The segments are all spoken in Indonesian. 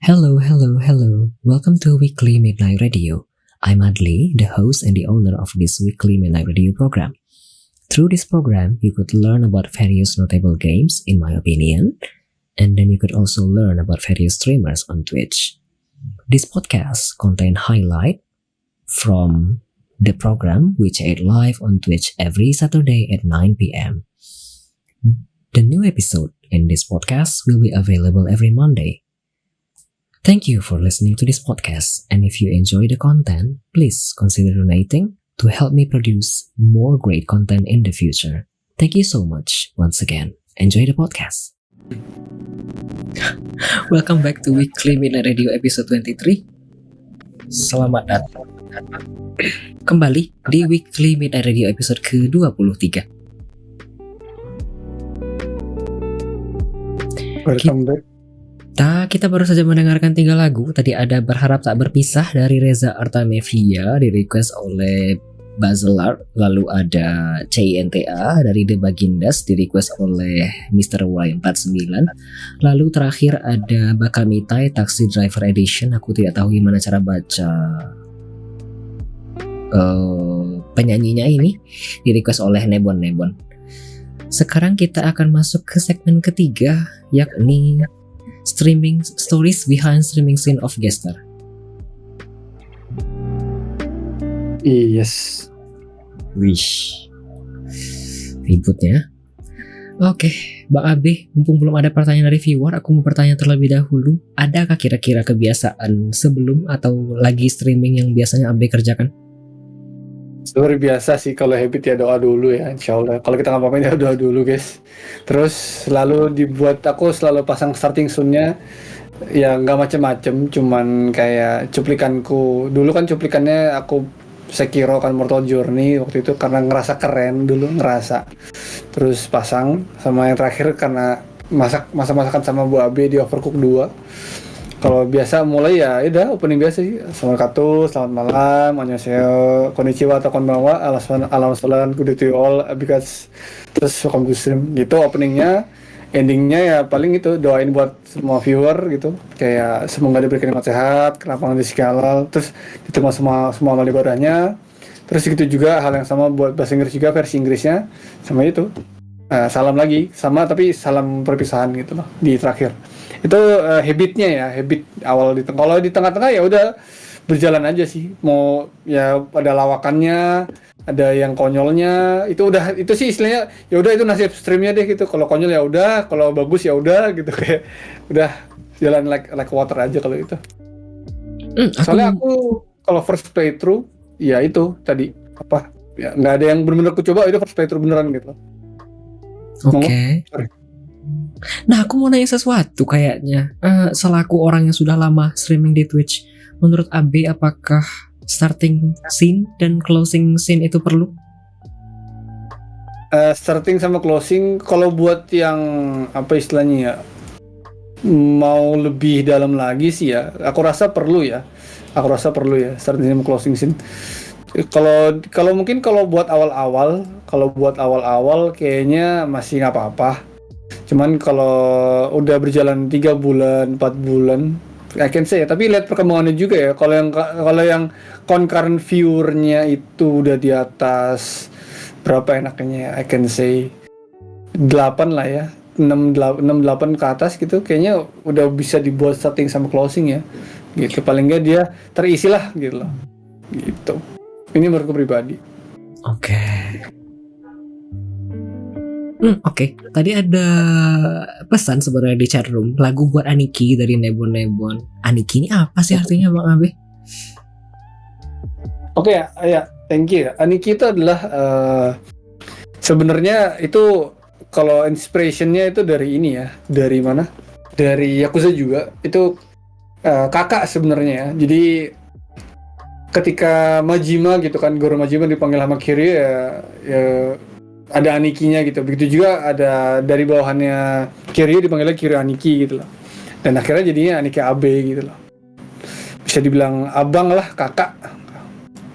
Hello, hello, hello. Welcome to Weekly Midnight Radio. I'm Adli, the host and the owner of this Weekly Midnight Radio program. Through this program, you could learn about various notable games, in my opinion, and then you could also learn about various streamers on Twitch. This podcast contains highlight from the program which aired live on Twitch every Saturday at 9 p.m. The new episode in this podcast will be available every Monday. Thank you for listening to this podcast, and if you enjoy the content, please consider donating to help me produce more great content in the future. Thank you so much once again. Enjoy the podcast. Welcome back to Weekly Midnight Radio episode 23. Selamat datang kembali di Weekly Midnight Radio episode ke-23. Welcome back. Kita baru saja mendengarkan 3 lagu. Tadi ada Berharap Tak Berpisah dari Reza Artamevia di request oleh Bazelar. Lalu ada CINTA dari The Bagindas di request oleh Mr. Y49. Lalu terakhir ada Bakamitai Taxi Driver Edition. Aku tidak tahu gimana cara baca penyanyinya ini, di request oleh Nebon. Sekarang kita akan masuk ke segmen ketiga, yakni Streaming Stories Behind Streaming Scene of Gaster. Yes. Wish. Ribut ya. Oke, Bang Abe, mumpung belum ada pertanyaan dari viewer, aku mau bertanya terlebih dahulu. Adakah kira-kira kebiasaan sebelum atau lagi streaming yang biasanya Abe kerjakan? Luar biasa sih, kalau habit ya doa dulu ya, insya Allah. Kalau kita ngapain ya doa dulu guys. Terus selalu dibuat, aku selalu pasang starting soon-nya ya nggak macem-macem, cuman kayak cuplikanku. Dulu kan cuplikannya aku Sekiro kan Mortal Journey waktu itu karena ngerasa keren dulu, ngerasa. Terus pasang sama yang terakhir karena masak-masakan sama Bu Abe di Overcook 2. Kalau biasa mulai ya udah opening biasa sih. Assalamualaikum, selamat malam, annyeonghaseyo, konnichiwa atau konbanwa, alasan good to you all, because terus welcome to stream gitu openingnya. Endingnya ya paling itu doain buat semua viewer gitu, kayak semoga diberikan nikmat sehat, kelapangan rezeki halal, terus diterima semua amal ibadahnya. Terus gitu juga hal yang sama buat bahasa Inggris juga, versi Inggrisnya sama itu. Salam lagi sama, tapi salam perpisahan gitu loh di terakhir. Itu habitnya ya, habit awal kalau di tengah-tengah ya udah berjalan aja sih. Mau ya ada lawakannya, ada yang konyolnya, itu udah, itu sih istilahnya ya udah itu nasib streamnya deh gitu. Kalau konyol ya udah, kalau bagus ya udah gitu, kayak udah jalan like water aja kalau itu. Soalnya aku kalau first playthrough ya itu tadi apa ya, nggak ada yang benar-benar aku coba, itu first playthrough beneran gitu. Oke. Nah, aku mau nanya sesuatu kayaknya. Selaku orang yang sudah lama streaming di Twitch, menurut Abe apakah starting scene dan closing scene itu perlu? Starting sama closing, kalau buat yang apa istilahnya ya, mau lebih dalam lagi sih ya, aku rasa perlu ya. Starting sama closing scene. Kalau mungkin kalau buat awal-awal kayaknya masih nggak apa-apa. Cuman kalau udah berjalan 3 bulan, 4 bulan, I can say ya, tapi lihat perkembangannya juga ya. Kalau yang concurrent viewernya itu udah di atas berapa enaknya ya, I can say 8 lah ya. 6-8 ke atas gitu, kayaknya udah bisa dibuat starting sama closing ya. Gitu, paling nggak dia terisi lah gitu loh. Gitu. Ini menurutku pribadi. Oke. Oke. Tadi ada pesan sebenarnya di chat room, lagu buat Aniki dari Nebon. Aniki ini apa sih artinya, Bang Abe? Oke ya, thank you. Aniki itu adalah sebenarnya itu kalau inspirationnya itu dari ini ya, dari mana? Dari Yakuza juga. Itu kakak sebenarnya ya. Jadi ketika Majima gitu kan, Goro Majima dipanggil sama Kiryu ya ada Anikinya gitu. Begitu juga ada dari bawahannya Kiryu dipanggilnya Kiryu Aniki gitu loh. Dan akhirnya jadinya Aniki Abe gitu loh. Bisa dibilang abang lah, kakak.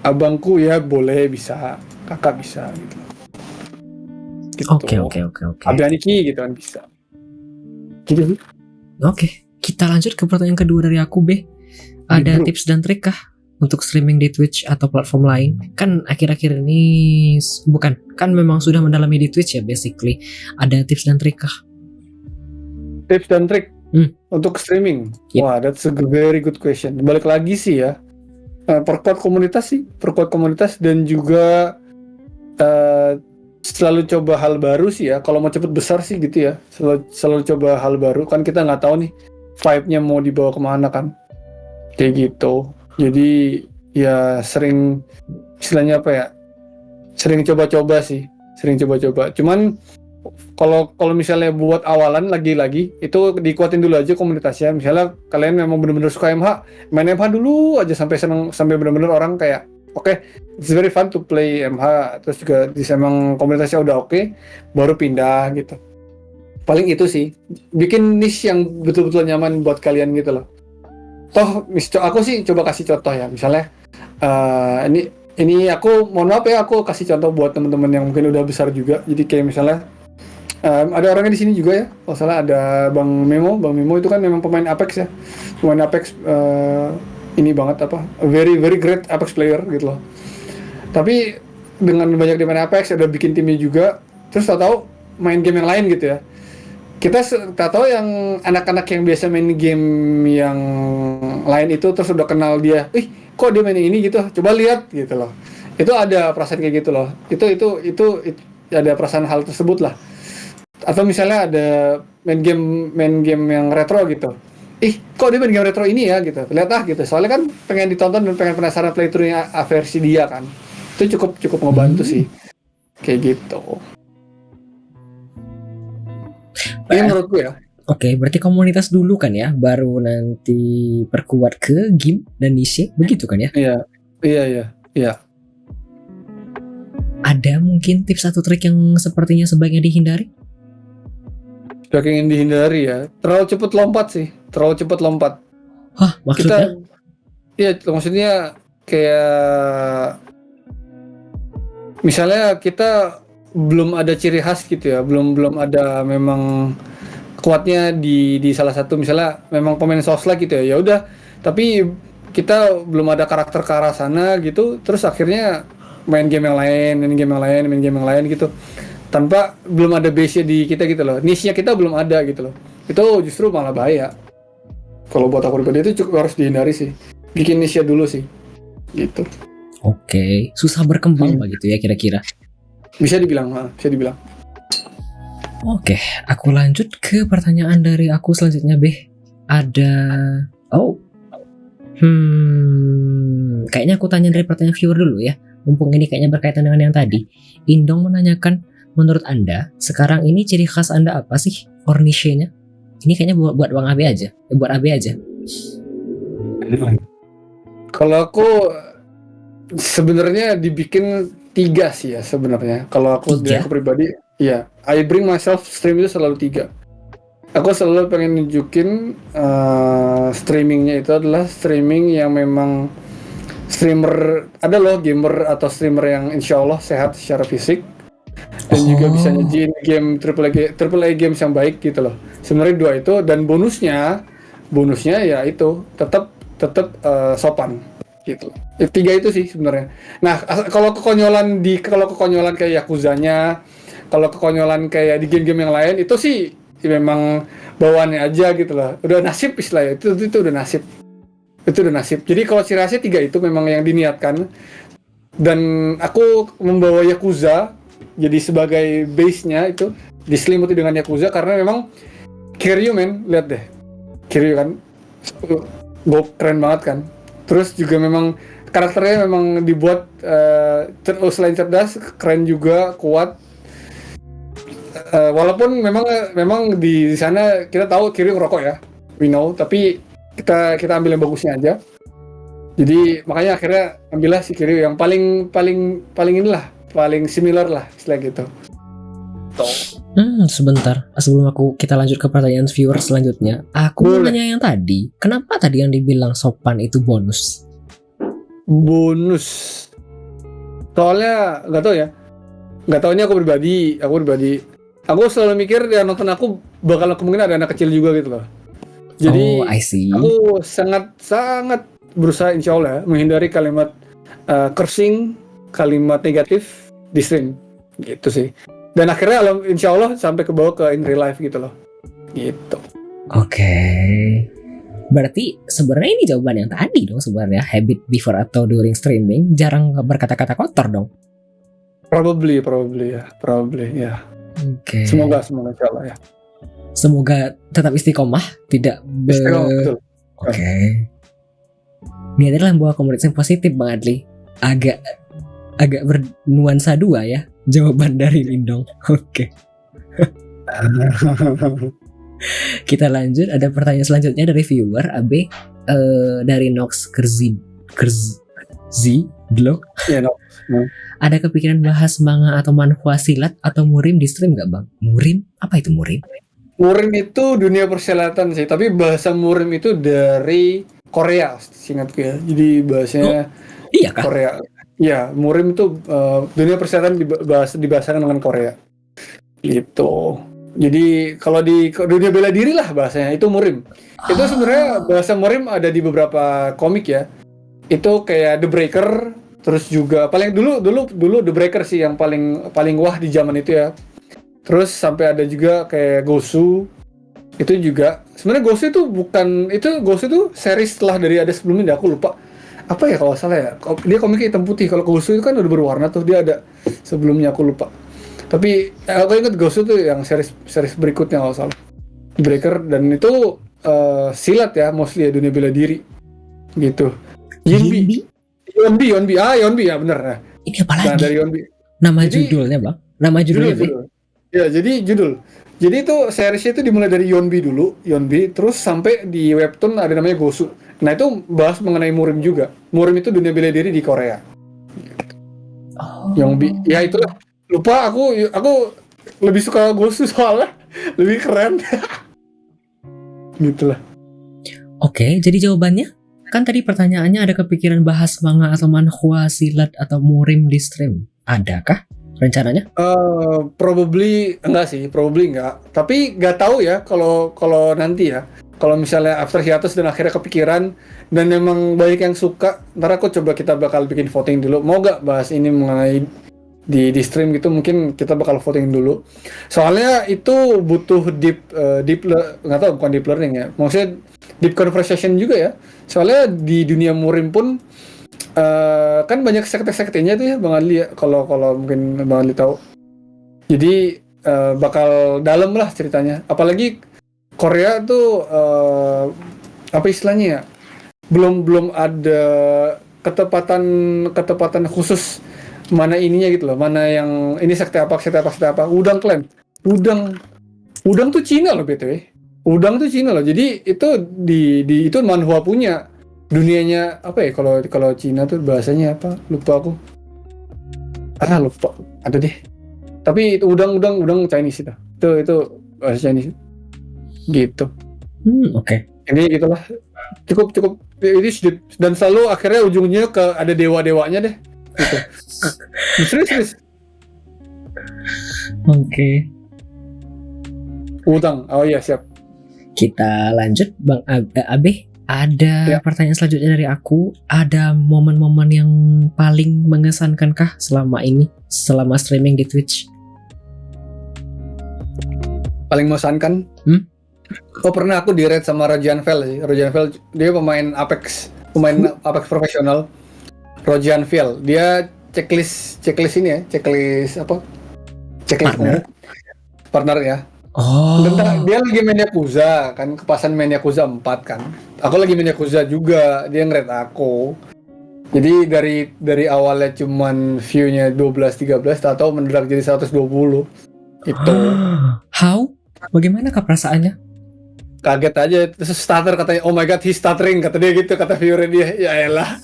Abangku ya boleh, bisa. Kakak bisa gitu loh. Gitu. Oke. Abe Aniki gitu kan bisa. Gitu. Oke. kita lanjut ke pertanyaan kedua dari aku, Beh. Ada Bro. tips dan trik kah untuk streaming di Twitch atau platform lain? Kan akhir-akhir ini bukan, kan memang sudah mendalami di Twitch ya basically. Ada tips dan trik kah? Tips dan trik untuk streaming. Yep. Wah, that's a very good question. Balik lagi sih ya, perkuat komunitas dan juga selalu coba hal baru sih ya. Kalau mau cepet besar sih gitu ya, selalu coba hal baru. Kan kita nggak tahu nih vibe-nya mau dibawa kemana kan. Kayak gitu. Jadi ya sering, istilahnya apa ya, sering coba-coba sih. Cuman kalau misalnya buat awalan lagi-lagi itu dikuatin dulu aja komunitasnya. Misalnya kalian memang benar-benar suka MH, main MH dulu aja sampai seneng, sampai benar-benar orang kayak oke, it's very fun to play MH. Terus juga emang komunitasnya udah oke, baru pindah gitu. Paling itu sih, bikin niche yang betul-betul nyaman buat kalian gitu loh. Toh, aku sih coba kasih contoh ya, misalnya ini aku mohon maaf ya, aku kasih contoh buat teman-teman yang mungkin udah besar juga. Jadi kayak misalnya ada orangnya di sini juga ya, kalau salah ada Bang Memo itu kan memang pemain Apex ya, pemain Apex ini banget apa, very very great Apex player gitu loh. Tapi dengan banyak dia main Apex, ada bikin timnya juga, terus tahu main game yang lain gitu ya. Kita tahu yang anak-anak yang biasa main game yang lain itu terus udah kenal dia, kok dia main ini gitu, coba lihat gitu loh. Itu ada perasaan kayak gitu loh. Itu ada perasaan hal tersebut lah. Atau misalnya ada main game yang retro gitu. Kok dia main game retro ini ya gitu. Lihat gitu. Soalnya kan pengen ditonton dan pengen penasaran playthrough-nya versi dia kan. Itu cukup ngebantu sih. Kayak gitu. Ini menurut gue ya. Oke, berarti komunitas dulu kan ya, baru nanti perkuat ke game dan niche, begitu kan ya? Iya. Ada mungkin tips atau trik yang sepertinya sebaiknya dihindari? Yang dihindari ya, terlalu cepat lompat. Hah, maksudnya? Maksudnya kayak misalnya kita belum ada ciri khas gitu ya, belum ada memang kuatnya di salah satu, misalnya memang pemain sosleg gitu ya udah, tapi kita belum ada karakter ke arah sana gitu, terus akhirnya main game yang lain gitu, tanpa belum ada base-nya di kita gitu loh, niche-nya kita belum ada gitu loh. Itu justru malah bahaya. Kalau buat aku pribadi itu cukup harus dihindari sih, bikin niche dulu sih gitu. Oke, susah berkembang begitu ya kira-kira. Bisa dibilang. Oke, aku lanjut ke pertanyaan dari aku selanjutnya, Beh. Ada kayaknya aku tanya dari pertanyaan viewer dulu ya. Mumpung ini kayaknya berkaitan dengan yang tadi. Indong menanyakan, menurut Anda sekarang ini ciri khas Anda apa sih? Or niche-nya? Ini kayaknya buat Bang AB aja. Buat AB aja. Kalau aku sebenarnya dibikin 3 sih ya sebenarnya. Kalau aku pribadi, ya, I bring myself stream itu selalu 3. Aku selalu pengen nunjukin streamingnya itu adalah streaming yang memang streamer, ada loh gamer atau streamer yang insya Allah sehat secara fisik dan juga bisa nyajin game AAA games yang baik gitu loh. Sebenarnya 2 itu, dan bonusnya ya itu tetap sopan gitu. 3 itu sih sebenarnya. Nah, kalau kekonyolan kayak Yakuzanya, kalau kekonyolan kayak di game-game yang lain itu sih memang bawaannya aja gitu lah. Udah nasib istilahnya. Itu udah nasib. Itu udah nasib. Jadi kalau ciri khasnya 3 itu memang yang diniatkan. Dan aku membawa Yakuza jadi sebagai base-nya itu diselimuti dengan Yakuza karena memang Kiryu lihat deh. Kiryu kan keren banget kan. Terus juga memang karakternya memang dibuat selain cerdas, keren juga, kuat. Walaupun memang di sana kita tahu Kiryu ngerokok ya, we know, tapi kita ambil yang bagusnya aja. Jadi makanya akhirnya ambillah si Kiryu yang paling inilah, paling similar lah istilah gitu. Sebentar, sebelum kita lanjut ke pertanyaan viewer selanjutnya, aku mau nanya yang tadi, kenapa tadi yang dibilang sopan itu bonus? Soalnya nggak tahu ini aku pribadi, aku selalu mikir yang nonton aku bakal kemungkinan ada anak kecil juga gitu loh. Jadi I see. aku sangat berusaha insya Allah ya, menghindari kalimat cursing, kalimat negatif di stream gitu sih. Dan akhirnya insya Allah sampai ke bawah ke in real life gitu loh. Gitu. Oke. Berarti sebenarnya ini jawaban yang tadi dong sebenarnya, habit before atau during streaming jarang berkata-kata kotor dong. Probably ya. Oke. Semoga insya Allah ya. Semoga tetap istiqomah, tidak Istiqomah, betul. Oke. Ini adalah membawa komunitas yang positif Bang Adli. Agak bernuansa dua ya jawaban dari Lindong. Oke. Kita lanjut, ada pertanyaan selanjutnya dari viewer AB dari Nox Kerzi blog. Iya, Nox. Ada kepikiran bahas manga atau manhwa silat atau murim di stream nggak Bang? Murim? Apa itu murim? Murim itu dunia persilatan sih, tapi bahasa murim itu dari Korea, seingatku ya. Jadi bahasanya Iya kah? Korea. Ya, murim itu dunia persilatan dibahasakan dengan Korea. Gitu. Jadi kalau di dunia bela diri lah bahasanya itu murim. Itu sebenarnya bahasa murim ada di beberapa komik ya. Itu kayak The Breaker, terus juga paling dulu The Breaker sih yang paling wah di zaman itu ya. Terus sampai ada juga kayak Gosu. Itu juga sebenarnya Gosu itu series setelah dari ada sebelumnya, aku lupa. Apa ya kalau salah ya. Dia komiknya hitam putih. Kalau Gosu itu kan udah berwarna tuh, dia ada sebelumnya, aku lupa. Tapi aku ingat Gosu tuh yang series berikutnya kalau salah. Breaker, dan itu silat ya, mostly ya, dunia bela diri gitu. Yonbi ya bener. Nah, ini apa lagi? Nah, dari Yonbi. Nama judulnya Bang? Nama judulnya judul. Ya, jadi judul. Jadi itu seriesnya itu dimulai dari Yonbi dulu, terus sampai di webtoon ada namanya Gosu. Nah, itu bahas mengenai murim juga. Murim itu dunia bela diri di Korea. Yonbi. Ya itulah. Lupa, aku lebih suka Gosu soalnya lebih keren. Gitulah. Oke, jadi jawabannya kan tadi pertanyaannya ada kepikiran bahas manga atau manhwa silat atau murim di stream. Adakah rencananya? Probably enggak. Tapi nggak tahu ya kalau nanti ya. Kalau misalnya after hiatus dan akhirnya kepikiran dan memang banyak yang suka, ntar kita bakal bikin voting dulu. Mau nggak bahas ini mengenai di stream gitu, mungkin kita bakal voting dulu. Soalnya itu butuh nggak tahu, bukan deep learning ya. Maksudnya deep conversation juga ya. Soalnya di dunia murim pun kan banyak sekte-sektenya tuh ya Bang Adli ya, kalau mungkin Bang Adli tahu. Jadi bakal dalam lah ceritanya. Apalagi Korea tuh apa istilahnya ya? Belum ada ketepatan khusus mana ininya gitu loh, mana yang ini sekte apa. Udang clan. Udang tuh Cina loh BTW. Udang tuh Cina loh. Jadi itu itu manhwa punya. Dunianya apa ya, kalau Cina tuh bahasanya apa? Lupa aku. Lupa. Ada deh. Tapi itu udang Chinese itu. Itu bahasa Chinese. Gitu. Oke. Ini gitulah. Cukup ini dan selalu akhirnya ujungnya ke ada dewa-dewanya deh. Gitu. Serius. Oke. Udang. Oh iya, siap. Kita lanjut Bang Abe. Ada Ya. pertanyaan selanjutnya dari aku. Ada momen-momen yang paling mengesankankah selama streaming di Twitch? Paling mengesankan? Oh, pernah aku di-raid sama Rojan Vel sih. Rojan Vel dia pemain Apex profesional. Rojan Vel, dia checklist ini ya, checklist partner ya. Oh. Dan dia lagi main Yakuza kan, kepasan main Yakuza 4 kan. Aku lagi main Yakuza juga, dia nge-raid aku. Jadi dari awalnya cuman view-nya 12-13, tahu mendadak jadi 120. Itu. How? Bagaimana perasaannya? Kaget aja, terus starter katanya, oh my god, he's stuttering, kata dia gitu, kata viewer dia. Ya elah.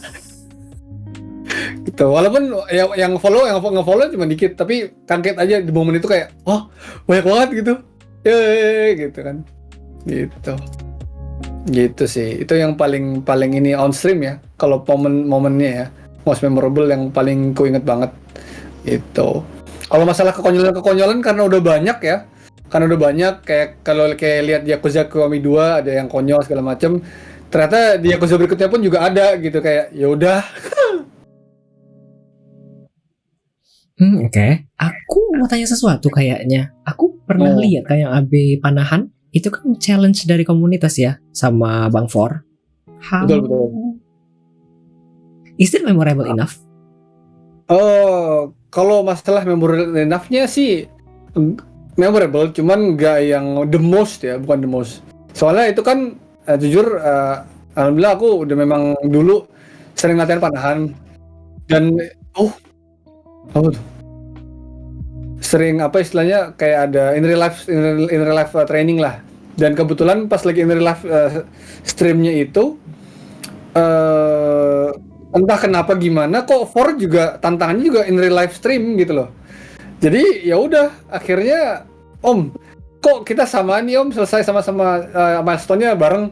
Gitu. Walaupun yang nge-follow cuma dikit, tapi kaget aja di momen itu kayak, oh banyak banget gitu. Gitu kan. Gitu sih. Itu yang paling ini on stream ya. Kalau momennya ya, most memorable yang paling ku inget banget. Gitu. Kalau masalah kekonyolan karena udah banyak ya. karena udah banyak kayak kalau kayak lihat Yakuza Kiwami 2 ada yang konyol segala macem. Ternyata di Yakuza berikutnya pun juga ada gitu kayak ya udah. Oke. Aku mau tanya sesuatu kayaknya. Aku pernah Oh, lihat kayak AB Panahan itu kan challenge dari komunitas ya sama Bang For. How betul betul. is it memorable enough? Oh, kalau masalah memorable enough-nya sih memorable, cuman nggak yang the most ya, bukan the most. Soalnya itu kan jujur, alhamdulillah aku udah memang dulu sering latihan panahan dan oh, apa tuh? Sering apa istilahnya kayak ada in real life training lah. Dan kebetulan pas lagi in real life streamnya itu eh entah kenapa gimana kok For juga tantangannya juga in real life stream gitu loh. Jadi ya udah akhirnya Om, kok kita sama nih Om selesai sama-sama milestone-nya bareng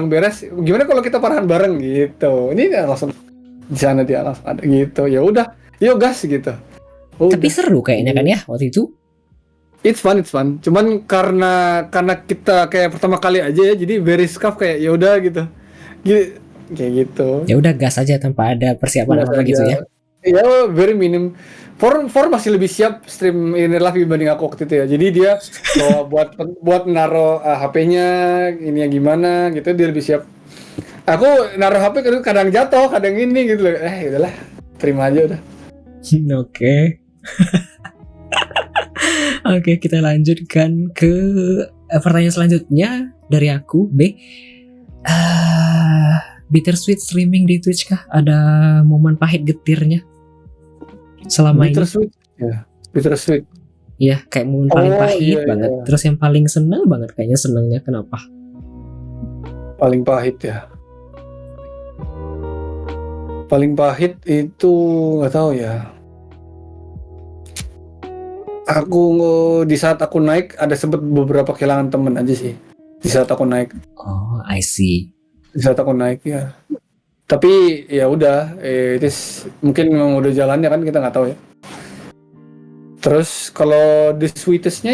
beres. Gimana kalau kita parahan bareng gitu. Ini langsung di sana dia langsung ada gitu. Ya udah, yuk gas gitu. Tapi Udah. seru kayaknya kan ya waktu itu. It's fun. Cuman karena kita kayak pertama kali aja ya, jadi very scuff kayak ya udah gitu. Kayak gitu. Ya udah gas aja tanpa ada persiapan Biasa apa-apa gitu aja. ya. Ya very minim. For masih lebih siap stream in real life dibanding aku waktu itu ya. Jadi dia bawa buat naro HP-nya ini yang gimana gitu dia lebih siap. Aku naruh HP kadang jatuh, kadang ini gitu loh. Udahlah, terima aja udah. Oke. Oke, kita lanjutkan ke pertanyaan selanjutnya dari aku, B. Bittersweet streaming di Twitch kah? Ada momen pahit getirnya selama ini? Bittersweet. Ya, bittersweet. Iya, kayak momen paling Oh, pahit iya, banget. iya. Terus yang paling seneng banget kayaknya senengnya kenapa? Paling pahit ya. Paling pahit itu nggak tahu ya. Aku di saat aku naik ada sempet beberapa kehilangan temen aja sih. Di saat aku naik. Oh, I see. Di saat aku naik ya. Tapi ya udah, it is mungkin memang udah jalannya kan kita nggak tahu ya. Terus kalau the sweetest-nya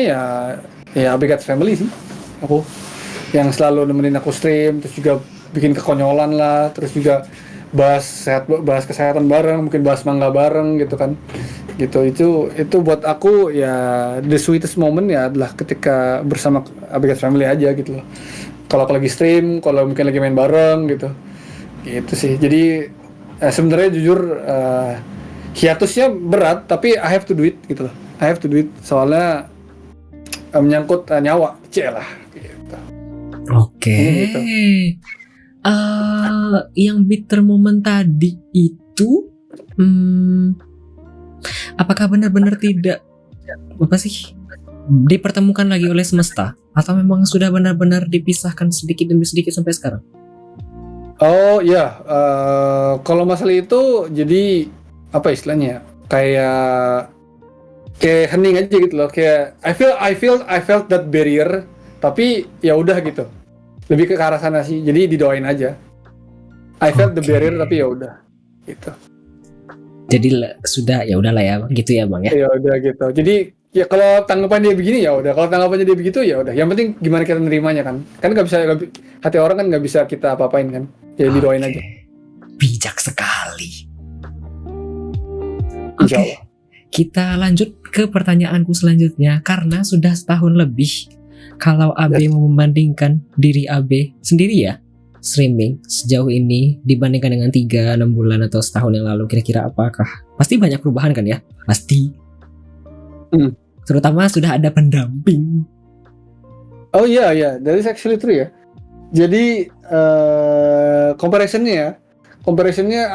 ya Abigat Family sih. Aku yang selalu nemenin aku stream, terus juga bikin kekonyolan lah, terus juga bahas kesehatan bareng, mungkin bahas manga bareng gitu kan. Gitu itu buat aku ya the sweetest moment ya adalah ketika bersama Abigat Family aja gitu loh. Kalau aku lagi stream, kalau mungkin lagi main bareng gitu. Gitu sih. Jadi sebenarnya jujur hiatusnya berat tapi I have to do it gitu loh. I have to do it soalnya menyangkut nyawa, lah gitu. Oke. Gitu. Yang bitter moment tadi itu, apakah benar-benar tidak apa sih dipertemukan lagi oleh semesta atau memang sudah benar-benar dipisahkan sedikit demi sedikit sampai sekarang? Oh ya, kalau masalah itu jadi apa istilahnya? Kayak hening aja gitu loh. Kayak I felt that barrier, tapi ya udah gitu. Lebih ke arah sana sih. Jadi didoain aja. I felt the barrier tapi ya udah gitu. Jadi sudah ya udahlah ya gitu ya Bang ya. Ya udah gitu. Jadi ya kalau tanggapan dia begini ya udah. Kalau tanggapannya dia begitu ya udah. Yang penting gimana kita nerimanya kan. Kan nggak bisa hati orang kan nggak bisa kita apa-apain kan. Ya didoain aja. Bijak sekali. Insya Oke. Allah. Kita lanjut ke pertanyaanku selanjutnya karena sudah setahun lebih. Kalau AB mau membandingkan diri AB sendiri ya streaming sejauh ini dibandingkan dengan 3-6 bulan atau setahun yang lalu, kira-kira apakah pasti banyak perubahan kan ya? Pasti. Terutama sudah ada pendamping. Oh iya, that is actually true ya. Jadi comparisonnya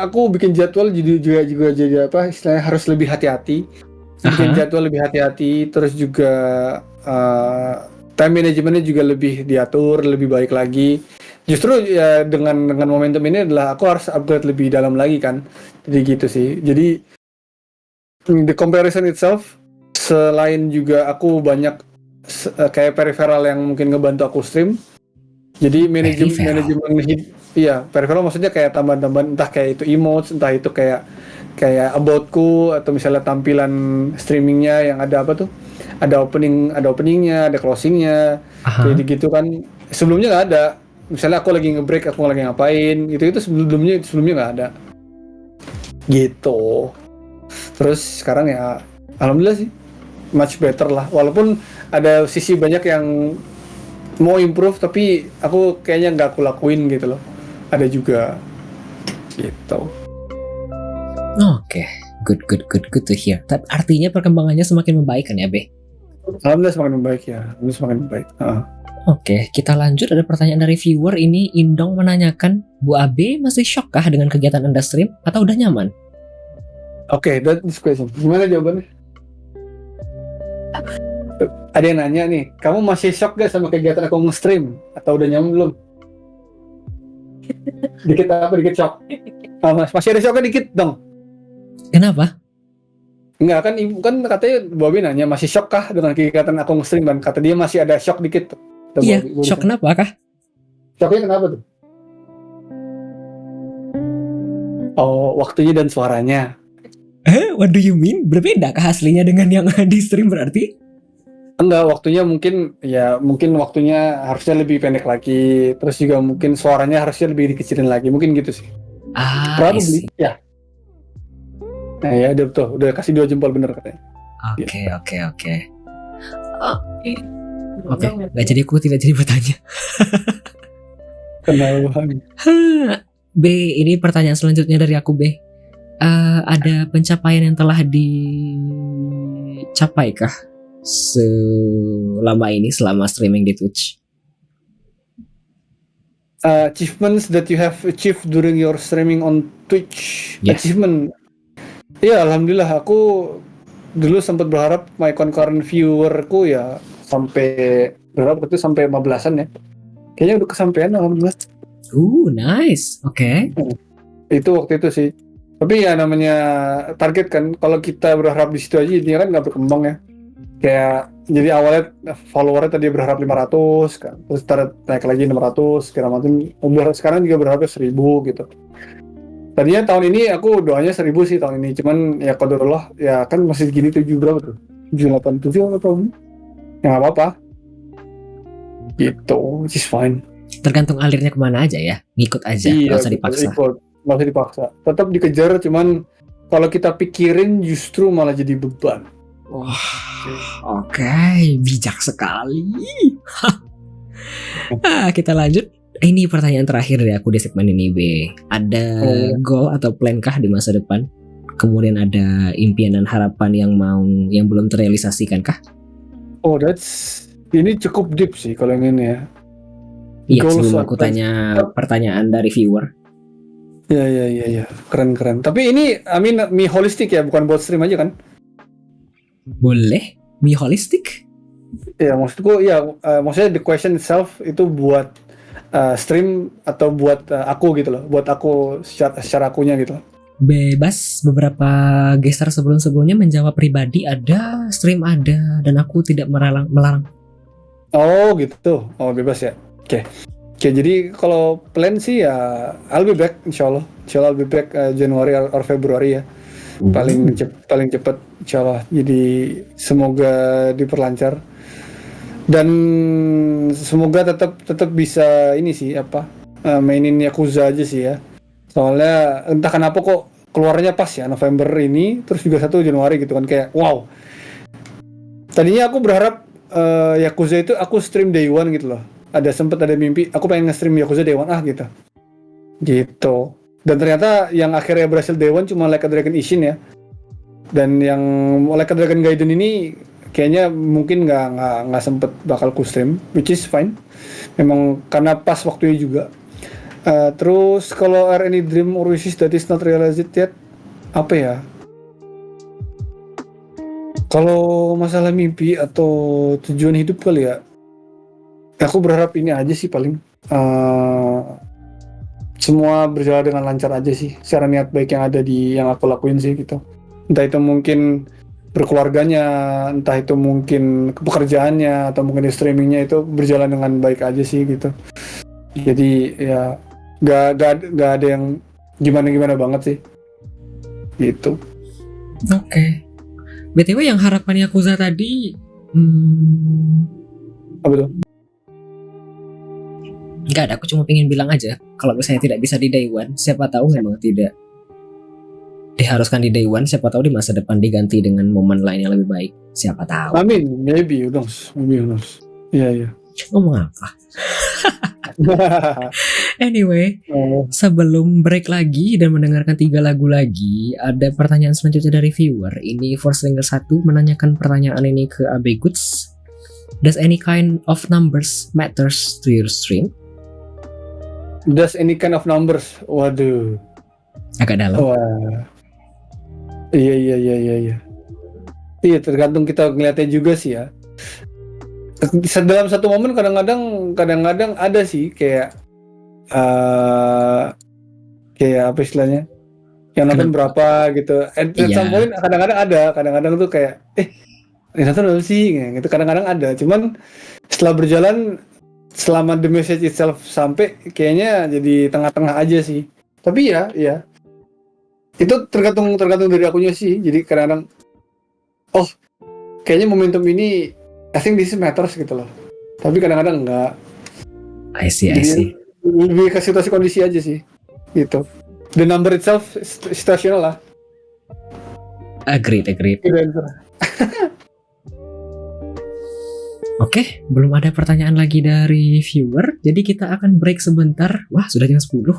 aku bikin jadwal juga jadi apa istilahnya harus lebih hati-hati. Bikin jadwal lebih hati-hati, terus juga time managementnya juga lebih diatur, lebih baik lagi. Justru ya dengan momentum ini adalah aku harus upgrade lebih dalam lagi kan. Jadi gitu sih. Jadi the comparison itself, selain juga aku banyak kayak peripheral yang mungkin ngebantu aku stream. Jadi manajemen iya, peripheral maksudnya kayak tambahan-tambahan entah kayak itu emotes, entah itu kayak aboutku atau misalnya tampilan streamingnya yang ada apa tuh? ada openingnya, ada closingnya, Aha. kayak gitu kan. Sebelumnya nggak ada. Misalnya aku lagi nge-break, aku lagi ngapain, itu sebelumnya nggak ada. Gitu. Terus sekarang ya, alhamdulillah sih, much better lah. Walaupun ada sisi banyak yang mau improve, tapi aku kayaknya nggak aku lakuin gitu loh. Ada juga, gitu. Oke, good to hear. Tapi artinya perkembangannya semakin membaik kan ya, Be? Alhamdulillah semakin membaik ya, alhamdulillah semakin membaik. Oke, kita lanjut. Ada pertanyaan dari viewer ini. Indong menanyakan, Bu Abe masih shock kah dengan kegiatan Anda stream atau udah nyaman? Oke, that is question. Gimana jawabannya? Ada yang nanya nih, kamu masih shock gak sama kegiatan aku nge-stream? Atau udah nyaman belum? Dikit shock. Masih ada shocknya dikit dong. Kenapa? Enggak kan, ibu kan katanya Bobby nanya masih shock kah dengan kegiatan aku nge-stream, dan kata dia masih ada shock dikit. Iya, shock kenapa kah? Shocknya kenapa tuh? Oh, waktunya dan suaranya. What do you mean? Berbeda kah aslinya dengan yang di stream berarti? Enggak, mungkin waktunya harusnya lebih pendek lagi, terus juga mungkin suaranya harusnya lebih dikecilin lagi, mungkin gitu sih. Probably, ya. Nah ya, udah kasih 2 jempol bener katanya. Oke. Oke, nggak jadi, aku tidak jadi bertanya. Kenapa? B, ini pertanyaan selanjutnya dari aku, B. Ada pencapaian yang telah dicapai kah selama streaming di Twitch? Achievements that you have achieved during your streaming on Twitch. Yes. Achievement. Ya, alhamdulillah aku dulu sempat berharap my concurrent viewerku ya sampai 15-an ya. Kayaknya udah kesampaian, alhamdulillah. Nice. Oke. Itu waktu itu sih. Tapi ya namanya target kan, kalau kita berharap di situ aja intinya kan nggak berkembang ya. Kayak jadi awalnya followernya tadi berharap 500 kan, terus naik lagi 600 segala macam. Sekarang juga berharap 1000 gitu. Tadinya tahun ini aku doanya 1000 sih tahun ini, cuman ya qadarullah ya kan masih segini 7 berapa tuh? 787 atau ya nggak apa-apa. Gitu, which is fine. Tergantung alirnya kemana aja ya, ngikut aja, nggak usah dipaksa. Nggak usah dipaksa, tetap dikejar, cuman kalau kita pikirin justru malah jadi beban. Oke, bijak sekali. Kita lanjut. Ini pertanyaan terakhir dari aku di segmen ini, B. Ada goal atau plan kah di masa depan? Kemudian ada impian dan harapan yang belum terrealisasikan kah? Oh, ini cukup deep sih kalau yang ini ya. Iya, sebelum aku tanya pertanyaan dari viewer. Ya, keren. Tapi ini, mi holistik ya, bukan buat stream aja kan? Boleh, mi holistik? Ya, maksudku ya, maksudnya the question itself itu buat stream atau buat aku gitu loh, buat aku secara akunya gitu loh. Bebas, beberapa gestar sebelumnya menjawab pribadi ada, stream ada, dan aku tidak melarang. Oh gitu, bebas ya. Oke, jadi kalau plan sih ya I'll be back insyaallah I'll be back Januari or Februari ya. Paling cepat insyaallah. Jadi semoga diperlancar dan semoga tetap bisa ini sih mainin Yakuza aja sih ya. Soalnya entah kenapa kok keluarnya pas ya November ini, terus juga 1 Januari gitu kan, kayak wow. Tadinya aku berharap Yakuza itu aku stream day one gitu loh. Sempat ada mimpi aku pengen nge-stream Yakuza day one gitu. Dan ternyata yang akhirnya berhasil day one cuma Like a Dragon Ishin ya. Dan yang Like a Dragon Gaiden ini kayaknya mungkin nggak sempet bakal ku stream, which is fine. Memang karena pas waktunya juga. Terus kalau are any dream or wishes that is not realized yet, apa ya? Kalau masalah mimpi atau tujuan hidup kali ya, aku berharap ini aja sih paling. Semua berjalan dengan lancar aja sih, secara niat baik yang aku lakuin sih gitu. Entah itu mungkin berkeluarganya, entah itu mungkin pekerjaannya, atau mungkin di streamingnya itu berjalan dengan baik aja sih gitu. Jadi ya gak ada yang gimana banget sih gitu. Oke. BTW yang harapan Yakuza tadi Apa tuh? Nggak ada, aku cuma pengen bilang aja kalau misalnya tidak bisa di day one, siapa tahu memang tidak diharuskan di day one, siapa tahu di masa depan diganti dengan momen lain yang lebih baik, siapa tahu. Amin, maybe who knows. Iya. Ngomong apa? Anyway, sebelum break lagi dan mendengarkan 3 lagu lagi, ada pertanyaan selanjutnya dari viewer. Ini Forslinger 1 menanyakan pertanyaan ini ke AB Goods. Does any kind of numbers matters to your stream? Does any kind of numbers? Waduh. Agak dalam. Wah. Iya. Iya, tergantung kita ngeliatnya juga sih ya. Dalam satu momen kadang-kadang ada sih kayak kayak apa istilahnya? Yang nonton berapa gitu. At some point kadang-kadang tuh kayak nonton berapa sih? Gitu kadang-kadang ada. Cuman setelah berjalan selama the message itself sampai kayaknya jadi tengah-tengah aja sih. Tapi ya. Itu tergantung dari akunya sih. Jadi kadang-kadang kayaknya momentum ini I think this matters gitu loh. Tapi kadang-kadang enggak. I see. Lebih ke situasi kondisi aja sih. Gitu. The number itself situational lah. Agreed. Oke, belum ada pertanyaan lagi dari viewer. Jadi kita akan break sebentar. Wah, sudah jam 10.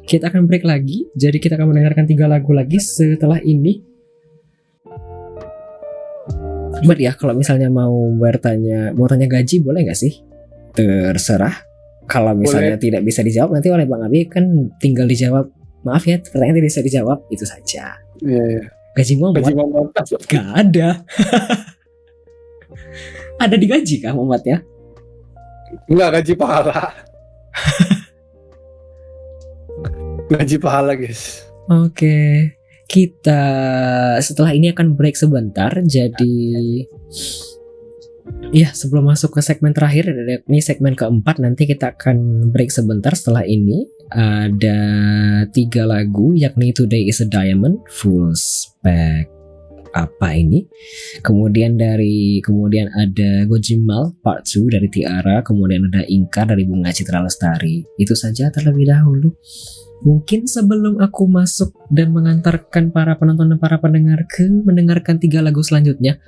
Kita akan break lagi. Jadi kita akan mendengarkan 3 lagu lagi setelah ini. But ya, kalau misalnya mau tanya gaji boleh nggak sih? Terserah. Kalau misalnya tidak bisa dijawab nanti oleh Bang Abi kan tinggal dijawab. Maaf ya, pertanyaan tidak bisa dijawab, itu saja. Iya. Gaji Muhammad? Gak ada. Ada digaji kah Muhammad ya? Enggak, gaji pahala. Gaji pahala guys. Oke. Kita setelah ini akan break sebentar. Jadi ya, sebelum masuk ke segmen terakhir, ini segmen keempat, nanti kita akan break sebentar. Setelah ini ada 3 lagu, yakni Today is a Diamond, Full Spec apa ini, kemudian ada Gojimal Part 2 dari Tiara, kemudian ada Ingkar dari Bunga Citra Lestari. Itu saja terlebih dahulu. Mungkin sebelum aku masuk dan mengantarkan para penonton dan para pendengar ke mendengarkan 3 lagu selanjutnya,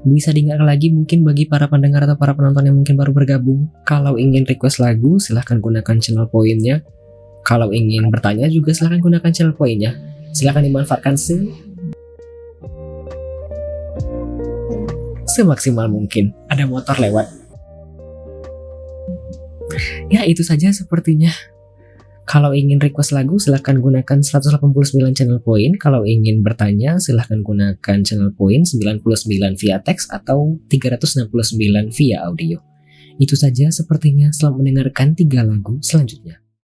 bisa diingat lagi mungkin bagi para pendengar atau para penonton yang mungkin baru bergabung, kalau ingin request lagu silahkan gunakan channel poinnya. Kalau ingin bertanya juga silahkan gunakan channel poinnya. Silahkan dimanfaatkan semaksimal mungkin. Ada motor lewat. Ya, itu saja sepertinya. Kalau ingin request lagu silahkan gunakan 189 channel point. Kalau ingin bertanya silahkan gunakan channel point 99 via teks atau 369 via audio. Itu saja sepertinya. Selamat mendengarkan 3 lagu selanjutnya.